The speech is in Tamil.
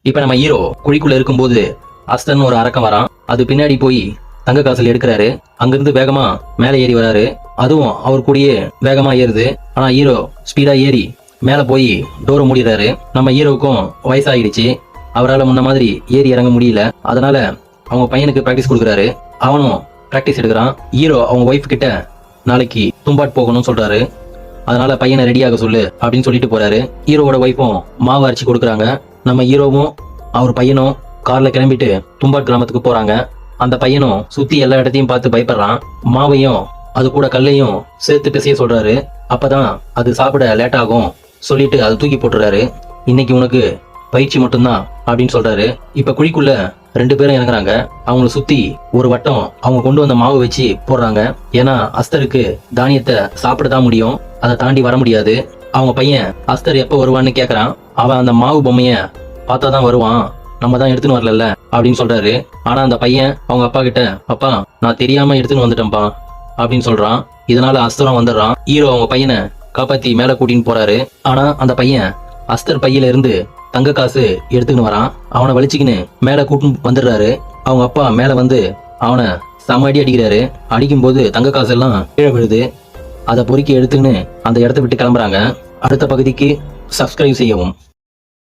இப்ப நம்ம ஹீரோ குழிக்குள்ள இருக்கும்போது அஸ்தர்னு ஒரு அரக்கன் வரான். அது பின்னாடி போய் தங்க காசல் எடுக்கிறாரு. அங்கிருந்து வேகமா மேல ஏறி வராரு. அதுவும் அவர் கூடயே வேகமா ஏறுது. ஆனா ஹீரோ ஸ்பீடா ஏறி மேல போய் டோரை மூடிடுறாரு. நம்ம ஹீரோவுக்கும் வயசாகிடுச்சு. அவரால் முன்ன மாதிரி ஏறி இறங்க முடியல. அதனால அவங்க பையனுக்கு பிராக்டிஸ் கொடுக்குறாரு. அவனும் பிராக்டிஸ் எடுக்கிறான். ஹீரோ அவங்க ஒய்ஃப் கிட்ட நாளைக்கு தும்பாட் போகணும்னு சொல்றாரு. அதனால பையனை ரெடியாக சொல்லு அப்படின்னு சொல்லிட்டு போறாரு. ஹீரோவோட ஒய்ஃபும் மாவு அரைச்சி கொடுக்குறாங்க. நம்ம ஹீரோவும் அவர் பையனும் கார்ல கிளம்பிட்டு தும்பாட் கிராமத்துக்கு போறாங்க. அந்த பையனும் சுத்தி எல்லா இடத்தையும் பார்த்து பயப்படுறான். மாவையும் அது கூட கல்லையும் சேர்த்துட்டு செய்ய சொல்றாரு. அப்பதான் அது சாப்பிட லேட் ஆகும் சொல்லிட்டு அதை தூக்கி போட்டுறாரு. இன்னைக்கு உனக்கு பயிற்சி மட்டும்தான் அப்படின்னு சொல்றாரு. இப்ப குழிக்குள்ள 2 பேரும் இறங்குறாங்க. அவங்கள சுத்தி ஒரு வட்டம் அவங்க கொண்டு வந்த மாவு வச்சு போடுறாங்க. ஏன்னா அஸ்தருக்கு தானியத்தை சாப்பிடதான் முடியும், அதை தாண்டி வர முடியாது. அவங்க பையன் அஸ்தர் எப்ப வருவான்னு கேக்குறான். அவன் அந்த மாவு பொம்மைய பார்த்தாதான் வருவான், நம்ம தான் எடுத்துன்னு வரல அப்படின்னு சொல்றாரு. ஆனா அந்த பையன் அவங்க அப்பா கிட்ட, அப்பா நான் தெரியாம எடுத்துன்னு வந்துட்டேன்ப்பா அப்படின்னு சொல்றான். இதனால அஸ்தரம் வந்துடுறான். ஹீரோ அவங்க பையனை காப்பாத்தி மேல கூட்டின்னு போறாரு. ஆனா அந்த பையன் அஸ்தர் பையில இருந்து தங்க காசு எடுத்துக்கின்னு வரான். அவனை வலிச்சுக்கின்னு மேல கூட்டின்னு வந்துடுறாரு. அவங்க அப்பா மேல வந்து அவனை செம அடி அடிக்கிறாரு. அடிக்கும் போது தங்க காசு எல்லாம் கீழே விழுது. அதை பொறுக்கி எடுத்துக்கின்னு அந்த இடத்த விட்டு கிளம்புறாங்க. அடுத்த பகுதிக்கு சப்ஸ்கிரைப் செய்யவும்.